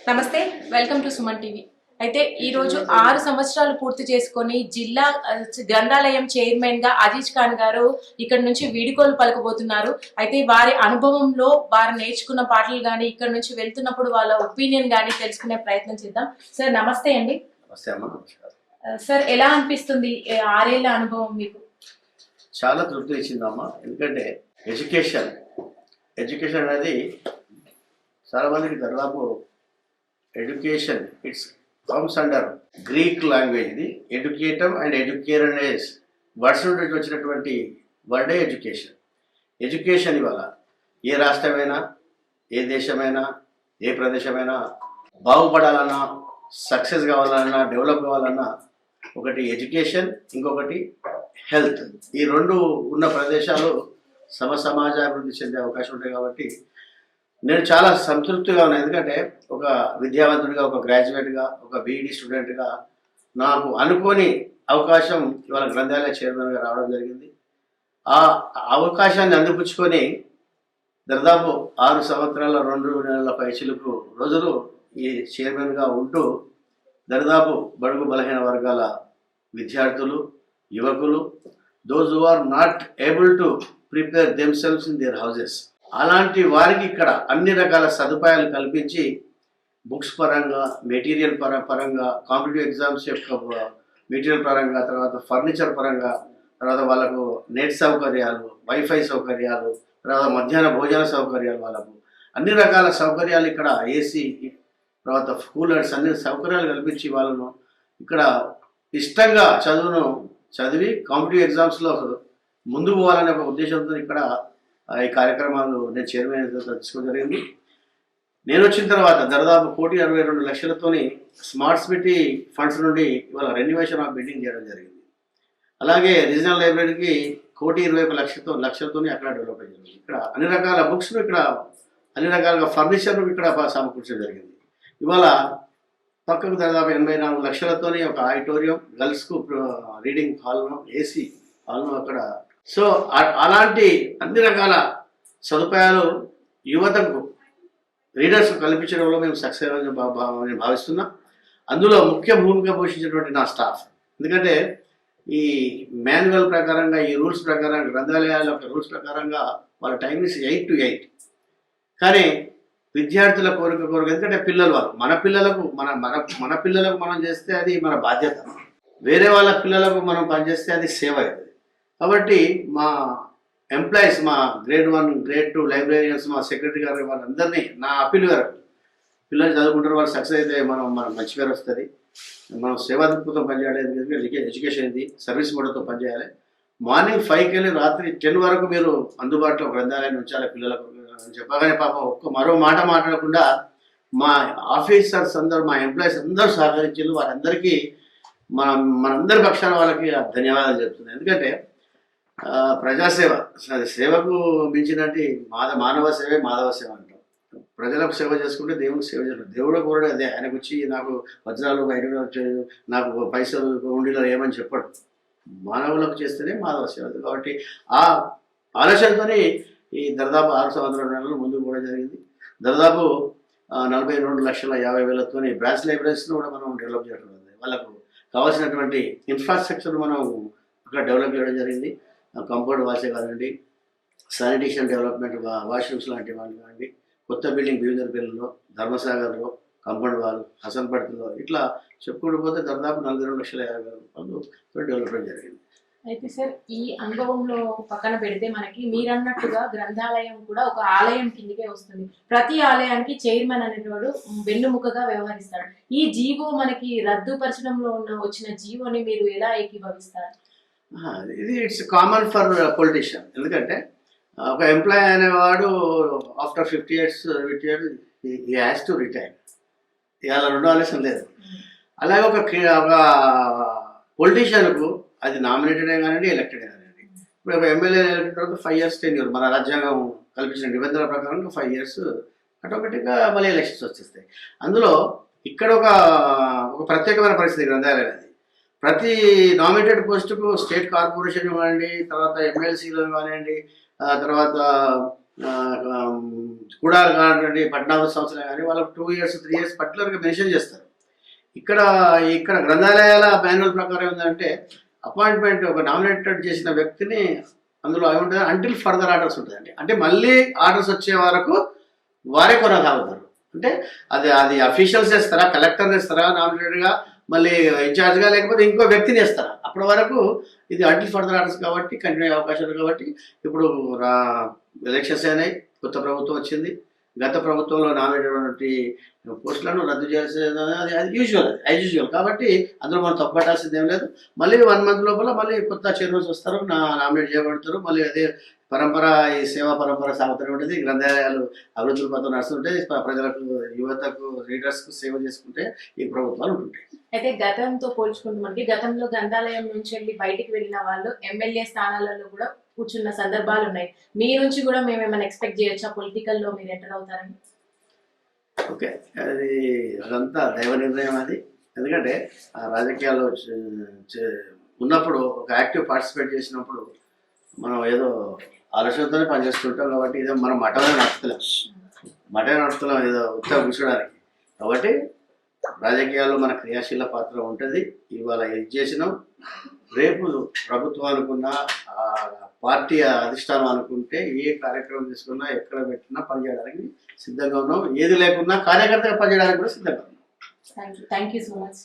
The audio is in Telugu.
నమస్తే, వెల్కమ్ టు సుమన్ టీవీ. అయితే ఈ రోజు 6 సంవత్సరాలు పూర్తి చేసుకొని జిల్లా గ్రంథాలయం చైర్మన్ గా అజీజ్ ఖాన్ గారు ఇక్కడ నుంచి వీడుకోలు పలకబోతున్నారు. అయితే వారి అనుభవంలో వారు నేర్చుకున్న పాటలు గానీ ఇక్కడ నుంచి వెళ్తున్నప్పుడు వాళ్ళ ఒపీనియన్ గానీ తెలుసుకునే ప్రయత్నం చేద్దాం. సార్ నమస్తే అండి. సార్ ఎలా అనిపిస్తుంది 6 ఏళ్ల అనుభవం మీకు? చాలా తృప్తి ఇచ్చిందమ్మా. ఎందుకంటే ఎడ్యుకేషన్ అనేది చాలా మందికి దాదాపు education it's comes under Greek language. ఇది ఎడ్యుకేటమ్ అండ్ ఎడ్యుకేర్ అనే వర్డ్స్ నుండి వచ్చినటువంటి వర్డే ఎడ్యుకేషన్ ఇవాళ ఏ రాష్ట్రమైనా, ఏ దేశమైనా, ఏ ప్రదేశమైనా బాగుపడాలన్నా, సక్సెస్ కావాలన్నా, డెవలప్ కావాలన్నా ఒకటి ఎడ్యుకేషన్, ఇంకొకటి హెల్త్. ఈ రెండు ఉన్న ప్రదేశాలు సమాజాభివృద్ధి చెందే అవకాశం ఉంటాయి. కాబట్టి నేను చాలా సంతృప్తిగా ఉన్నాను. ఎందుకంటే ఒక విద్యావంతుడిగా, ఒక గ్రాడ్యుయేట్గా, ఒక బీఈడీ స్టూడెంట్గా నాకు అనుకోని అవకాశం ఇవాళ గ్రంథాలయ చైర్మన్గా రావడం జరిగింది. ఆ అవకాశాన్ని అందిపుచ్చుకొని దాదాపు 6 సంవత్సరాల 2 నెలల పైచిలకు రోజులు ఈ చైర్మన్గా ఉంటూ దాదాపు బడుగు బలహీన వర్గాల విద్యార్థులు, యువకులు, those who are not able to prepare themselves in their houses, అలాంటి వారికి ఇక్కడ అన్ని రకాల సదుపాయాలు కల్పించి బుక్స్ పరంగా, మెటీరియల్ పరంగా, కాంపిటేటివ్ ఎగ్జామ్స్ యొక్క మెటీరియల్ పరంగా, తర్వాత ఫర్నిచర్ పరంగా, తర్వాత వాళ్ళకు నెట్ సౌకర్యాలు, వైఫై సౌకర్యాలు, తర్వాత మధ్యాహ్న భోజన సౌకర్యాలు, వాళ్ళకు అన్ని రకాల సౌకర్యాలు ఇక్కడ ఏసీ, తర్వాత కూలర్స్, అన్ని సౌకర్యాలు కల్పించి వాళ్ళను ఇక్కడ ఇష్టంగా చదివి కాంపిటేటివ్ ఎగ్జామ్స్లో ముందుకు పోవాలనే ఒక ఉద్దేశంతో ఇక్కడ ఈ కార్యక్రమాలు నేను చైర్మన్ తీసుకోవడం జరిగింది. నేను వచ్చిన తర్వాత దాదాపు 1,62,00,000తోని స్మార్ట్ సిటీ ఫండ్స్ నుండి ఇవాళ రెన్యువేషన్ ఆఫ్ బిల్డింగ్ చేయడం జరిగింది. అలాగే రీజనల్ లైబ్రరీకి 1,21,00,000తోని అక్కడ డెవలప్ అయ్యింది. ఇక్కడ అన్ని రకాల బుక్స్ను, ఇక్కడ అన్ని రకాల ఫర్నిచర్ను ఇక్కడ సమకూర్చడం జరిగింది. ఇవాళ పక్కకు దాదాపు 84,00,000తోని ఒక ఆడిటోరియం, గర్ల్స్కు రీడింగ్ హాల్ను, ఏసీ హాల్ను అక్కడ. సో అలాంటి అన్ని రకాల సదుపాయాలు యువతకు, రీడర్స్ కల్పించడంలో మేము సక్సెస్ అని నేను భావిస్తున్నా. అందులో ముఖ్య భూమిక పోషించినటువంటి నా స్టాఫ్. ఎందుకంటే ఈ మాన్యువల్ ప్రకారంగా, ఈ రూల్స్ ప్రకారంగా, గ్రంథాలయాల యొక్క రూల్స్ ప్రకారంగా వాళ్ళ టైం ఇస్ 8 to 8. కానీ విద్యార్థుల కోరిక ఎందుకంటే పిల్లలు వాళ్ళు మన పిల్లలకు మనం చేస్తే అది మన బాధ్యత, వేరే వాళ్ళ పిల్లలకు మనం పనిచేస్తే అది సేవ అవుతుంది. కాబట్టి మా ఎంప్లాయీస్, మా గ్రేడ్ 1, గ్రేడ్ 2 లైబ్రేరియన్స్, మా సెక్రటరీ గారు, వాళ్ళందరినీ నా అప్పీల్ గారు, పిల్లలు చదువుకుంటారు, వాళ్ళు సక్సెస్ అయితే మనం మంచి పేరు వస్తుంది. మనం సేవా దృక్పథం పనిచేయాలి, ఎడ్యుకేషన్ ఇది సర్వీస్ మోడల్తో పనిచేయాలి. మార్నింగ్ 5కి వెళ్ళి రాత్రి 10 వరకు మీరు అందుబాటులో గ్రంథాలయాన్ని ఉంచాలి పిల్లలకు అని చెప్పగానే పాపం మరో మాట మాట్లాడకుండా మా ఆఫీసర్స్ అందరూ, మా ఎంప్లాయీస్ అందరూ సహకరించారు. వారందరికీ మనందరి పక్షాన వాళ్ళకి ధన్యవాదాలు చెప్తున్నాను. ఎందుకంటే ప్రజాసేవ, సేవకు మించినట్టు మానవ సేవే మాధవ సేవ అంటాం. ప్రజలకు సేవ చేసుకుంటే దేవుడికి సేవ చేయాలి. దేవుడు కూడా అదే, ఆయనకు వచ్చి నాకు వజ్రాలు, బయట నాకు పైసలు ఉండిలో ఏమని చెప్పడు. మానవులకు చేస్తేనే మాధవ సేవ. కాబట్టి ఆ ఆలోచనతోనే ఈ దాదాపు 6 సంవత్సరాల ముందుకు కూడా జరిగింది. దాదాపు 42,50,000తోని బ్రాంచ్ లైబ్రరీస్ను కూడా మనం డెవలప్ చేయడం జరిగింది. వాళ్ళకు కావాల్సినటువంటి ఇన్ఫ్రాస్ట్రక్చర్ మనం అక్కడ డెవలప్ చేయడం జరిగింది. కంపౌండ్ వాసే కానివ్వండి, శానిటేషన్ డెవలప్మెంట్, వాష్రూమ్స్ లాంటి వాళ్ళు కానివ్వండి, కొత్త బిల్డింగ్ భీమదర్పల్లిలో, ధర్మసాగర్లో, కంపౌండ్ వాల్, హసన్పట్లలో, ఇట్లా చెప్పుకుంటూ పోతే దాదాపు 42,50,000 డెవలప్మెంట్ జరిగింది. అయితే సార్, ఈ అనుభవంలో పక్కన పెడితే మనకి మీరన్నట్టుగా గ్రంథాలయం కూడా ఒక ఆలయం కిందకే వస్తుంది. ప్రతి ఆలయానికి చైర్మన్ అనేవాడు వెన్నుముకగా వ్యవహరిస్తాడు. ఈ జీవో మనకి రద్దుపరచడంలో వచ్చిన జీవోని మీరు ఎలా ఏకీభవిస్తారు? ఇది ఇట్స్ కామన్ ఫర్ పొలిటీషియన్. ఎందుకంటే ఒక ఎంప్లాయీ అనేవాడు after 50 years he has to retire. ఇవాళ రెండో ఆలోచన లేదు. అలాగే ఒక పొలిటీషియన్కు అది నామినేటెడ్ కానివ్వండి, ఎలక్టెడ్ కానివ్వండి. ఇప్పుడు ఒక ఎమ్మెల్యే ఎలక్టెడ్ తర్వాత 5 years tenure, మన రాజ్యాంగం కల్పించిన నిబంధనల ప్రకారం 5 years ఆటోమేటిక్గా మళ్ళీ ఎలక్షన్స్ వచ్చేస్తాయి. అందులో ఇక్కడ ఒక ప్రత్యేకమైన పరిస్థితి గ్రంథాలయం అనేది. ప్రతి నామినేటెడ్ పోస్టుకు స్టేట్ కార్పొరేషన్ ఇవ్వండి, తర్వాత ఎమ్మెల్సీలు కానివ్వండి, తర్వాత కూడా కానివ్వండి 14 సంవత్సరాలు కానీ వాళ్ళకి 2 years 3 years పర్టికులర్గా మెన్షన్ చేస్తారు. ఇక్కడ ఇక్కడ గ్రంథాలయాల మాన్యువల్ ప్రకారం ఏంటంటే అపాయింట్మెంట్ ఒక నామినేటెడ్ చేసిన వ్యక్తిని అందులో ఏముంటుంది అంటిల్ ఫర్దర్ ఆర్డర్స్ ఉంటుందండి. అంటే మళ్ళీ ఆర్డర్స్ వచ్చే వరకు వారే కొనసాగుతారు. అంటే అది అఫీషియల్స్ ఇస్తారా, కలెక్టర్ ఇస్తారా నామినేటెడ్గా, మళ్ళీ ఇన్ఛార్జ్గా, లేకపోతే ఇంకో వ్యక్తిని ఇస్తారా. అప్పటి వరకు ఇది అంటిల్ ఫర్దర్ ఆర్డర్స్ కాబట్టి కంటిన్యూ అయ్యే అవకాశాలు. కాబట్టి ఇప్పుడు ఎలక్షన్స్ అయినాయి, కొత్త ప్రభుత్వం వచ్చింది. గత ప్రభుత్వంలో నామినేటెడ్ ఉన్నటువంటి పోస్టులను రద్దు చేయాల్సి అది యూజువల్ కాబట్టి అందులో మనం తప్పట్టాల్సింది ఏం లేదు. మళ్ళీ 1 month లోపల మళ్ళీ కొత్త చైర్మన్స్ వస్తారు, నామినేట్ చేయబడతారు. మళ్ళీ అదే పరంపర, ఈ సేవా పరంపర సాగుతూనే ఉంటుంది. గ్రంథాలయాలు అభివృద్ధుల పథకం నడుస్తుంటాయి. ప్రజలకు, యువతకు, రీడర్స్కు సేవ చేసుకుంటే ఈ ప్రభుత్వాలు ఉంటుంటాయి. అయితే గతంతో పోల్చుకుంటూ మనకి గతంలో గ్రంథాలయం నుంచి వెళ్ళి బయటికి వెళ్ళిన వాళ్ళు ఎమ్మెల్యే స్థానాలలో కూడా కూర్చున్న సందర్భాలు ఉన్నాయి. మీ నుంచి కూడా మేము ఏమైనా ఎక్స్పెక్ట్ చేయొచ్చా పొలిటికల్లో మీరు ఎంటర్ అవుతారని? ఓకే, అదంతా దైవ నిర్ణయం. అది ఎందుకంటే ఆ రాజకీయాల్లో ఉన్నప్పుడు ఒక యాక్టివ్ పార్టిసిపేట్ చేసినప్పుడు మనం ఏదో ఆలోచనతోనే పనిచేస్తుంటాం. కాబట్టి ఇదో మనం మఠమే నడుస్తున్నాం ఏదో ఉత్తరం కూర్చోడానికి. కాబట్టి రాజకీయాల్లో మన క్రియాశీల పాత్ర ఉంటుంది. ఇవాళ ఇది చేసినాం, రేపు ప్రభుత్వం అనుకున్నా, పార్టీ అధిష్టానం అనుకుంటే ఏ కార్యక్రమం తీసుకున్నా, ఎక్కడ పెట్టినా పనిచేయడానికి సిద్ధంగా ఉన్నాం. ఏది లేకున్నా కార్యకర్తగా పనిచేయడానికి కూడా సిద్ధంగా ఉన్నాం. Thank you so much.